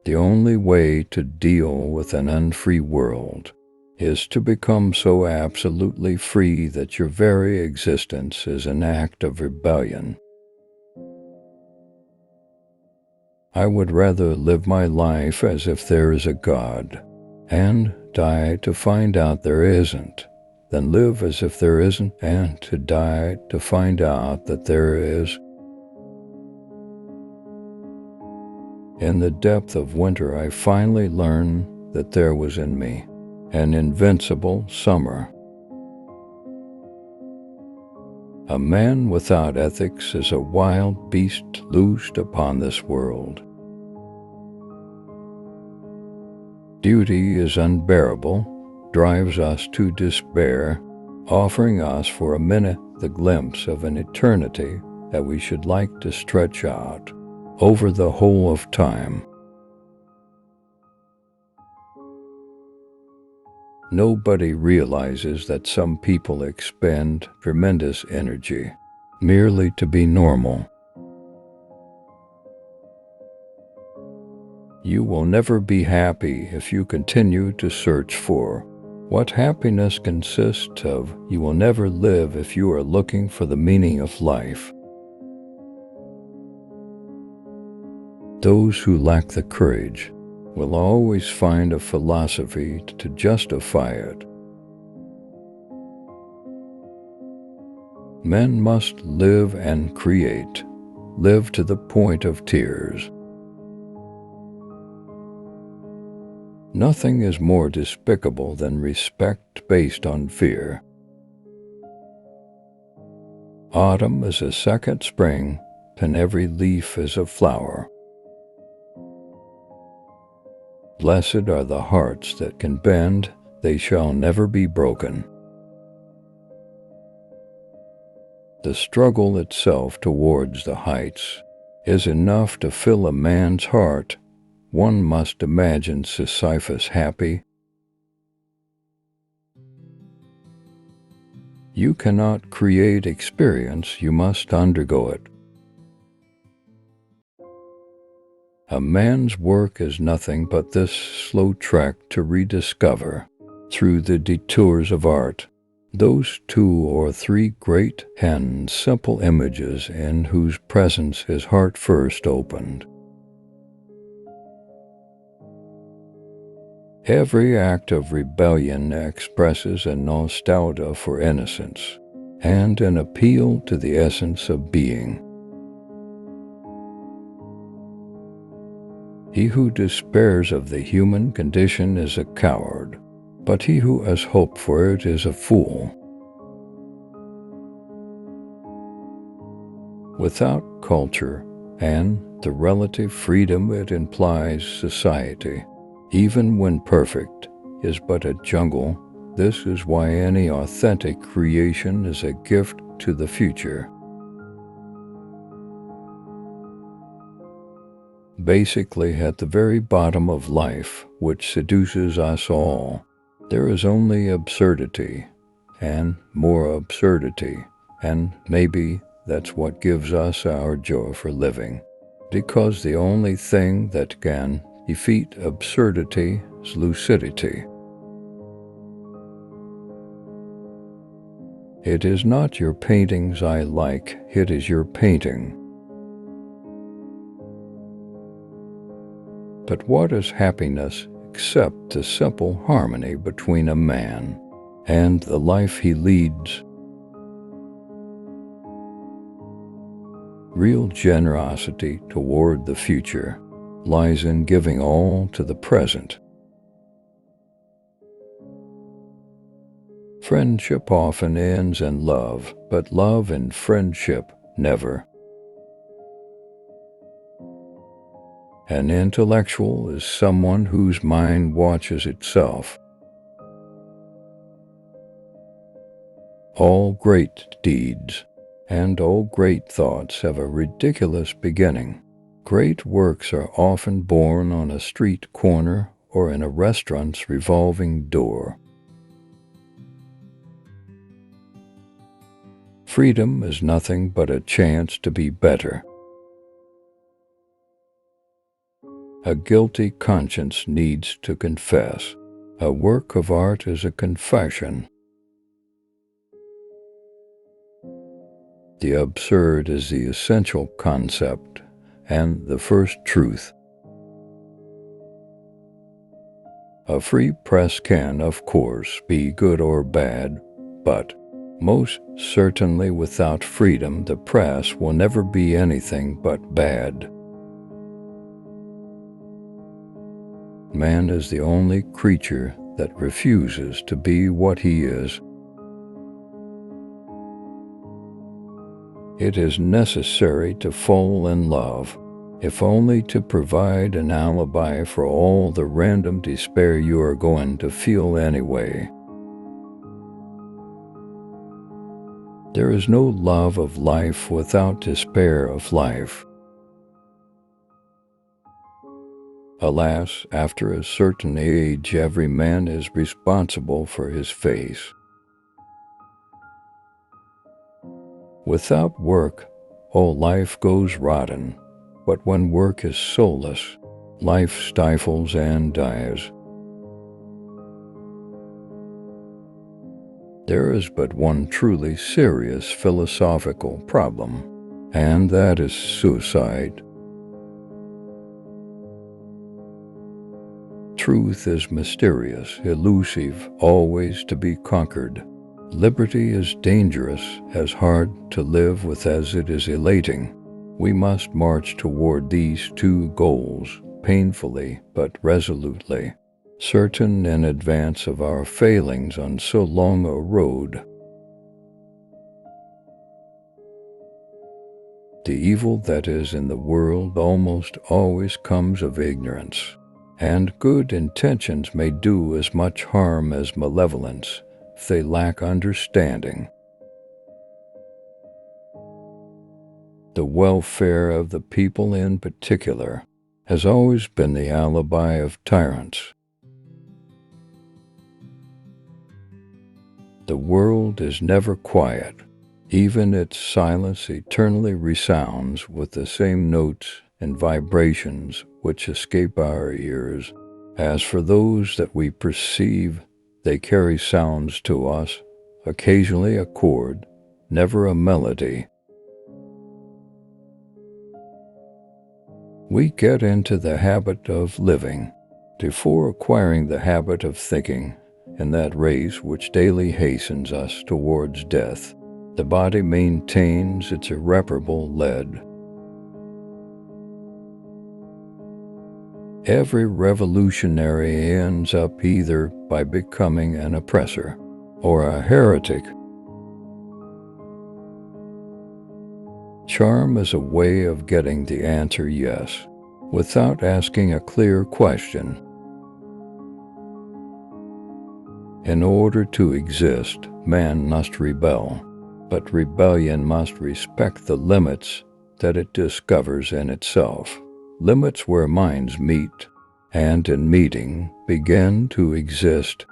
The only way to deal with an unfree world is to become so absolutely free that your very existence is an act of rebellion. I would rather live my life as if there is a God, and die to find out there isn't, than live as if there isn't and to die to find out that there is. In the depth of winter, I finally learned that there was in me an invincible summer. A man without ethics is a wild beast loosed upon this world. Duty is unbearable, drives us to despair, offering us for a minute the glimpse of an eternity that we should like to stretch out over the whole of time. Nobody realizes that some people expend tremendous energy merely to be normal. You will never be happy if you continue to search for what happiness consists of. You will never live if you are looking for the meaning of life. Those who lack the courage will always find a philosophy to justify it. Men must live and create, live to the point of tears. Nothing is more despicable than respect based on fear. Autumn is a second spring, and every leaf is a flower. Blessed are the hearts that can bend, they shall never be broken. The struggle itself towards the heights is enough to fill a man's heart. One must imagine Sisyphus happy. You cannot create experience, you must undergo it. A man's work is nothing but this slow trek to rediscover, through the detours of art, those 2 or 3 great and simple images in whose presence his heart first opened. Every act of rebellion expresses a nostalgia for innocence and an appeal to the essence of being. He who despairs of the human condition is a coward, but he who has hope for it is a fool. Without culture and the relative freedom it implies, society, even when perfect, is but a jungle. This is why any authentic creation is a gift to the future. Basically, at the very bottom of life, which seduces us all, there is only absurdity, and more absurdity, and maybe that's what gives us our joy for living, because the only thing that can defeat absurdity is lucidity. It is not your paintings I like, it is your painting. But what is happiness except the simple harmony between a man and the life he leads? Real generosity toward the future lies in giving all to the present. Friendship often ends in love, but love and friendship never. An intellectual is someone whose mind watches itself. All great deeds and all great thoughts have a ridiculous beginning. Great works are often born on a street corner or in a restaurant's revolving door. Freedom is nothing but a chance to be better. a guilty conscience needs to confess. A work of art is a confession. The absurd is the essential concept and the first truth. A free press can, of course, be good or bad, but most certainly without freedom the press will never be anything but bad. Man is the only creature that refuses to be what he is. It is necessary to fall in love, if only to provide an alibi for all the random despair you are going to feel anyway. There is no love of life without despair of life. Alas, after a certain age, every man is responsible for his face. Without work, all life goes rotten, but when work is soulless, life stifles and dies. There is but one truly serious philosophical problem, and that is suicide. Truth is mysterious, elusive, always to be conquered. Liberty is dangerous, as hard to live with as it is elating. We must march toward these two goals, painfully but resolutely, certain in advance of our failings on so long a road. The evil that is in the world almost always comes of ignorance, and good intentions may do as much harm as malevolence if they lack understanding. The welfare of the people in particular has always been the alibi of tyrants. The world is never quiet. Even its silence eternally resounds with the same notes and vibrations which escape our ears. As for those that we perceive, they carry sounds to us, occasionally a chord, never a melody. We get into the habit of living before acquiring the habit of thinking, in that race which daily hastens us towards death. The body maintains its irreparable lead. Every revolutionary ends up either by becoming an oppressor or a heretic. Charm is a way of getting the answer yes, without asking a clear question. In order to exist, man must rebel, but rebellion must respect the limits that it discovers in itself. Limits where minds meet, and in meeting begin to exist.